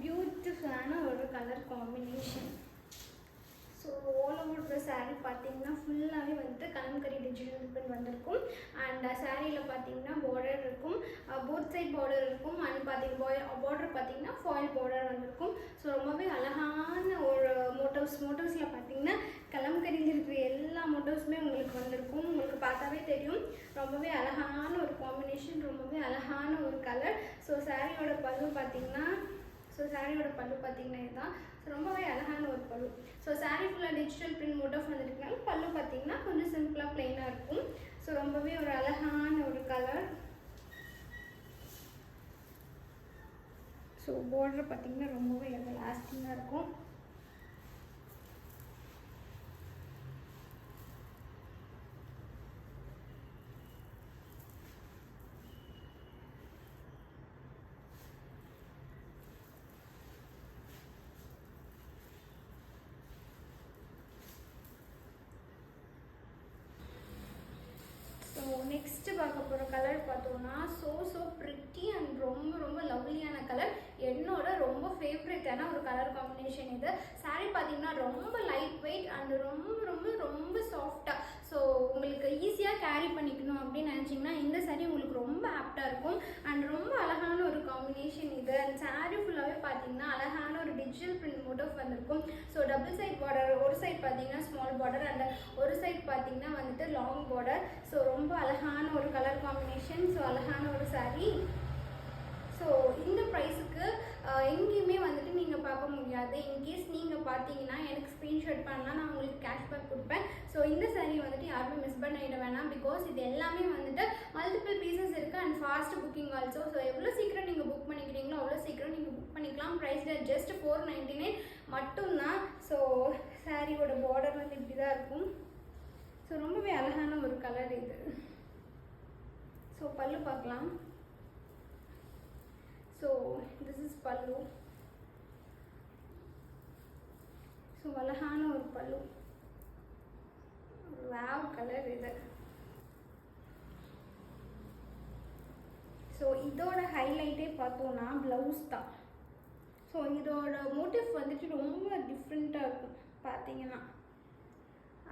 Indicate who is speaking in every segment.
Speaker 1: பியூட்டிஃபுல்லான ஒரு colour combination. So all over the sari பார்த்தீங்கன்னா ஃபுல்லாகவே வந்துட்டு கலம்கரி டிஜிட்டல் பிரிண்ட் வந்திருக்கும். அண்ட் சாரியில் பார்த்தீங்கன்னா பார்டர் இருக்கும், போத் சைட் பார்டர் இருக்கும். அண்ட் பார்டர் பார்த்தீங்கன்னா ஃபாயில் பார்டர் வந்திருக்கும். ஸோ ரொம்பவே அழகான ஒரு மோட்டிவ்ஸில் பார்த்தீங்கன்னா கலம்கரியில் இருக்கிற எல்லா மோட்டிவ்ஸுமே உங்களுக்கு வந்திருக்கும். உங்களுக்கு பார்த்தாவே தெரியும் ரொம்பவே அழகான ஒரு காம்பினேஷன், ரொம்பவே அழகான ஒரு கலர். ஸோ சாரியோட பல்லு பார்த்தீங்கன்னா இதுதான். ஸோ ரொம்பவே அழகான ஒரு பல்லு. ஸோ சாரீ ஃபுல்லாக டிஜிட்டல் பிரிண்ட் மோட்டிவ் வந்துருக்கனால பல்லு பார்த்தீங்கன்னா கொஞ்சம் சிம்பிளாக பிளெயினாக இருக்கும். ஸோ ரொம்பவே ஒரு அழகான ஒரு கலர். ஸோ பார்டர் பார்த்தீங்கன்னா ரொம்பவே லாஸ்டிங்காக இருக்கும். நெக்ஸ்ட்டு பார்க்க போகிற கலர் பார்த்தோம்னா ஸோ ப்ரிட்டி அண்ட் ரொம்ப லவ்லியான கலர். என்னோட ரொம்ப ஃபேவரட்டான ஒரு கலர் காம்பினேஷன் இது. சாரீ பார்த்தீங்கன்னா ரொம்ப லைட் வெயிட் அண்ட் ரொம்ப சாஃப்டாக. ஸோ உங்களுக்கு ஈஸியாக கேரி பண்ணிக்கணும் அப்படின்னு நினச்சிங்கன்னா இந்த சாரீ உங்களுக்கு ரொம்ப ஆப்டாக இருக்கும். அண்ட் ரொம்ப அழகான ஒரு காம்பினேஷன் இது. அண்ட் சாரீ ஃபுல்லாகவே பார்த்தீங்கன்னா அழகான ஒரு டிஜிட்டல் பிரிண்ட் மோட்டிவ் வந்திருக்கும். ஸோ டபுள் சைட் பார்டர், ஒரு சைட் பார்த்தீங்கன்னா ஸ்மால் பார்டர் அண்ட் ஒரு சைட் பார்த்தீங்கன்னா வந்துட்டு லாங் பார்டர். ஸோ ரொம்ப அழகான ஒரு கலர் காம்பினேஷன். ஸோ அழகான ஒரு சாரீ. ஸோ இந்த ப்ரைஸுக்கு எங்கேயுமே வந்துட்டு நீங்கள் பார்க்க முடியாது. இன்கேஸ் நீங்கள் பார்த்தீங்கன்னா எனக்கு ஸ்க்ரீன்ஷாட் பண்ணலாம், நான் உங்களுக்கு கேஷ்பேக் கொடுப்பேன். ஸோ இந்த சாரீ வந்துட்டு யாருமே மிஸ் பண்ணிட வேணாம். பிகாஸ் இது எல்லாமே வந்துட்டு மல்டிபிள் பீசஸ் இருக்குது and fast booking also. So எவ்வளோ சீக்கிரம் நீங்கள் புக் பண்ணிக்கிறீங்களோ அவ்வளோ சீக்கிரம் நீங்கள் புக் பண்ணிக்கலாம். ப்ரைஸ் ஜஸ்ட் 499 மட்டும்தான். ஸோ சாரியோட பார்டர் வந்து இப்படி தான் இருக்கும். ஸோ ரொம்பவே அழகான ஒரு கலர் இது. ஸோ பல்லு பார்க்கலாம். ஸோ திஸ் இஸ் பல்லு. ஸோ அழகான ஒரு பல்லு, வாவ் கலர் இது. ஸோ இதோட ஹைலைட்டே பார்த்தோன்னா ப்ளவுஸ் தான். ஸோ இதோட மோட்டிவ் வந்துட்டு ரொம்ப டிஃப்ரெண்ட்டாக இருக்கும். பார்த்தீங்கன்னா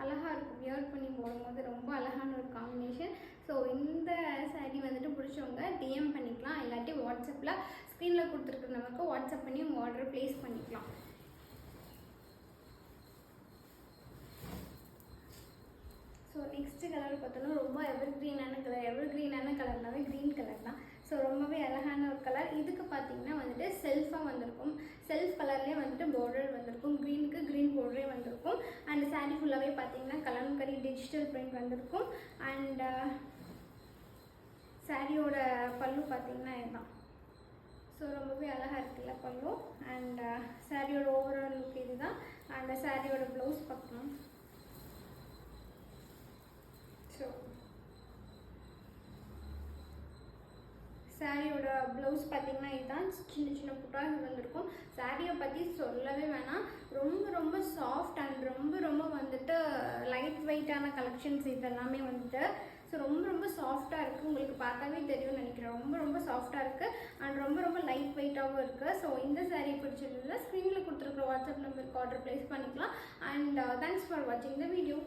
Speaker 1: அழகாக இருக்கும். வியர் பண்ணி போடும்போது ரொம்ப அழகான ஒரு காம்பினேஷன். ஸோ இந்த சாரீ வந்துட்டு பிடிச்சவங்க டிஎம் பண்ணிக்கலாம், இல்லாட்டி வாட்ஸ்அப்பில் ஸ்க்ரீனில் கொடுத்துருக்குற நமக்கு வாட்ஸ்அப் பண்ணி உங்கள் ஆர்டர் ப்ளேஸ் பண்ணிக்கலாம். ஸோ நெக்ஸ்ட்டு கலர் பார்த்தோன்னா ரொம்ப எவர்க்ரீனான கலர்னாவே க்ரீன் கலர் தான். ஸோ ரொம்பவே அழகான ஒரு கலர். இதுக்கு பார்த்தீங்கன்னா வந்துட்டு செல்ஃபாக வந்திருக்கும். செல்ஃப் கலர்லேயே வந்துட்டு பார்டர் வந்திருக்கும். க்ரீனுக்கு க்ரீன் பார்டரே வந்திருக்கும். அண்ட் சாரீ ஃபுல்லாகவே பார்த்தீங்கன்னா கலம்கரி டிஜிட்டல் பிரிண்ட் வந்திருக்கும். அண்ட் சாரியோட பல்லு பார்த்தீங்கன்னா இதுதான். ஸோ ரொம்பவே அழகாக இருக்குல்ல பல்லு. அண்ட் சாரியோட ஓவரால் லுக் இது தான். அண்ட் சாரியோட ப்ளவுஸ் பார்க்கணும். ஸோ சாரியோட ப்ளவுஸ் பார்த்தீங்கன்னா இதுதான். சின்ன புட்டாக வந்திருக்கும். சாரியை பற்றி சொல்லவே வேணாம். ரொம்ப சாஃப்ட் அண்ட் ரொம்ப வந்துட்டு லைட் வெயிட்டான கலெக்ஷன்ஸ் இதெல்லாமே வந்துட்டு. ஸோ ரொம்ப சாஃப்டாக இருக்குது. உங்களுக்கு பார்த்தாவே தெரியும்னு நினைக்கிறேன். ரொம்ப சாஃப்டாக இருக்குது அண்ட் ரொம்ப லைட் வெயிட்டாகவும் இருக்குது. ஸோ இந்த சாரீ பிடிச்சிருந்ததுல ஸ்க்ரீனில் கொடுத்துருக்குற வாட்ஸ்அப் நம்பருக்கு ஆர்டர் ப்ளேஸ் பண்ணிக்கலாம். அண்ட் தேங்க்ஸ் ஃபார் வாட்சிங் த வீடியோ.